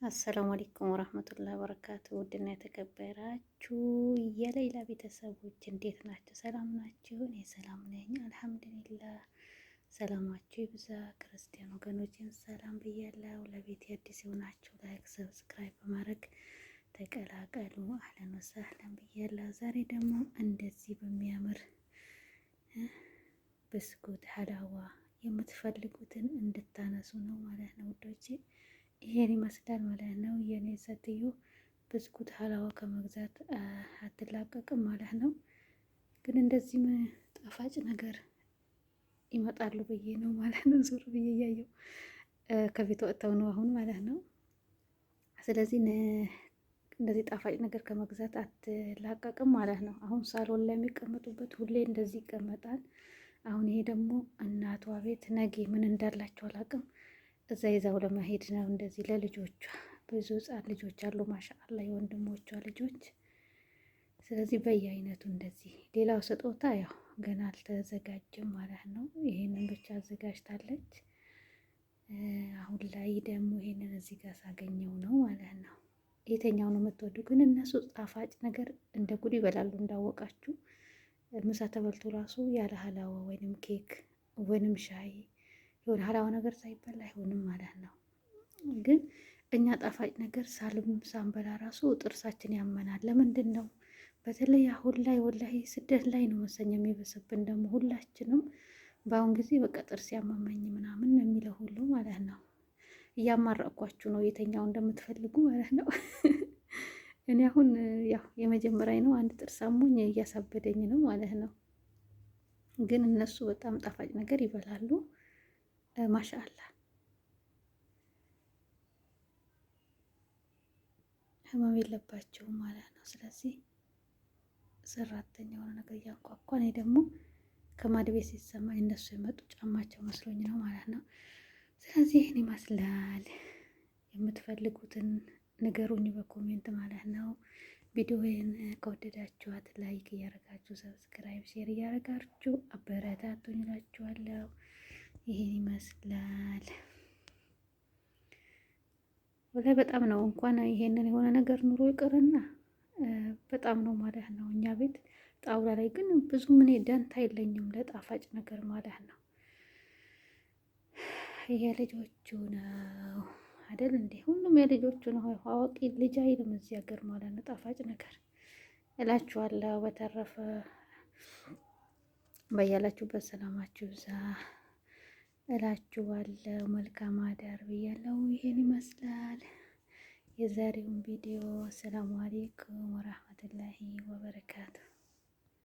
አሰላሙ አለይኩም ወራህመቱላሂ ወበረካቱ። ውድና የተከበራችሁ የሌላ ቤተሰቦች እንዴት ናቸው? ሰላም ናችሁ? እኔ ሰላም ነኝ አልሐምዱሊላህ። ሰላማችሁ ይብዛ። ክርስቲያን ወገኖችን ሰላም ብያለሁ። ለቤት አዲስ የሆናችሁ ላይክ፣ ሰብስክራይብ በማድረግ ተቀላቀሉ። አህለን ወሰህለን ብያለሁ። ዛሬ ደግሞ እንደዚህ በሚያምር ብስኩት ሀላዋ የምትፈልጉትን እንድታነሱ ነው ማለት ነው ውዶቼ። ይሄን ይመስላል ማለት ነው። የኔ ሴትዮ ብስኩት ሀላዋ ከመግዛት አትላቀቅም ማለት ነው። ግን እንደዚህ ጣፋጭ ነገር ይመጣሉ ብዬ ነው ማለት ነው። ዞር ብዬ እያየው ከቤት ወጥተው ነው አሁን ማለት ነው። ስለዚህ እንደዚህ ጣፋጭ ነገር ከመግዛት አትላቀቅም ማለት ነው። አሁን ሳሎን ላይ የሚቀመጡበት ሁሌ እንደዚህ ይቀመጣል። አሁን ይሄ ደግሞ እናቷ ቤት ነገ ምን እንዳላቸው አላቅም እዛ ይዛው ለመሄድ ነው። እንደዚህ ለልጆቿ ብዙ ህፃን ልጆች አሉ ማሻአላ የወንድሞቿ ልጆች። ስለዚህ በየአይነቱ እንደዚህ ሌላው ስጦታ ያው ገና አልተዘጋጀም ማለት ነው። ይሄንን ብቻ አዘጋጅታለች። አሁን ላይ ደግሞ ይሄንን እዚህ ጋር ሳገኘው ነው ማለት ነው። የትኛው ነው የምትወዱ? ግን እነሱ ጣፋጭ ነገር እንደ ጉድ ይበላሉ እንዳወቃችሁ። ምሳ ተበልቶ ራሱ ያለ ሀላዋ ወይንም ኬክ ወይንም ሻይ የሆነ ሀላዋ ነገር ሳይበላ አይሆንም ማለት ነው። ግን እኛ ጣፋጭ ነገር ሳንበላ ራሱ ጥርሳችን ያመናል። ለምንድን ነው? በተለይ አሁን ላይ ወላሂ ስደት ላይ ነው መሰኛ የሚበስብን ደግሞ ሁላችንም በአሁን ጊዜ በቃ ጥርስ ያመመኝ ምናምን ነው የሚለው ሁሉ ማለት ነው። እያማረቅኳችሁ ነው የተኛው እንደምትፈልጉ ማለት ነው። እኔ አሁን ያው የመጀመሪያ ነው አንድ ጥርስ አሞኝ እያሳበደኝ ነው ማለት ነው። ግን እነሱ በጣም ጣፋጭ ነገር ይበላሉ። ማሻአላ ህመም የለባቸውም ማለት ነው። ስለዚህ ሰራተኛ የሆነ ነገር እያንኳኳ እኔ ደግሞ ከማድ ቤት ሲሰማኝ እነሱ የመጡ ጫማቸው መስሎኝ ነው ማለት ነው። ስለዚህ ይህን ይመስላል። የምትፈልጉትን ንገሩኝ በኮሜንት ማለት ነው። ቪዲዮውን ከወደዳችኋት ላይክ እያደረጋችሁ ሰብስክራይብ፣ ሼር እያደረጋችሁ አበረታቱኝ እላችኋለሁ። ይሄን ይመስላል። ወላሂ በጣም ነው እንኳን ይሄንን የሆነ ነገር ኑሮ ይቅርና በጣም ነው ማለት ነው። እኛ ቤት ጣውላ ላይ ግን ብዙ ምን ደንታ የለኝም ለጣፋጭ ነገር ማለት ነው። የልጆቹ ነው አይደል እንዴ? ሁሉም የልጆቹ ነው። አዋቂ ልጅ አይልም እዚህ ሀገር ማለት ነው። ጣፋጭ ነገር እላችኋለሁ። በተረፈ በያላችሁበት ሰላማችሁ ይብዛ እላችኋለሁ። መልካም አዳር ብያለሁ። ይሄን ይመስላል የዛሬውን ቪዲዮ። ሰላም አለይኩም ወራህመቱላሂ ወበረካቱ።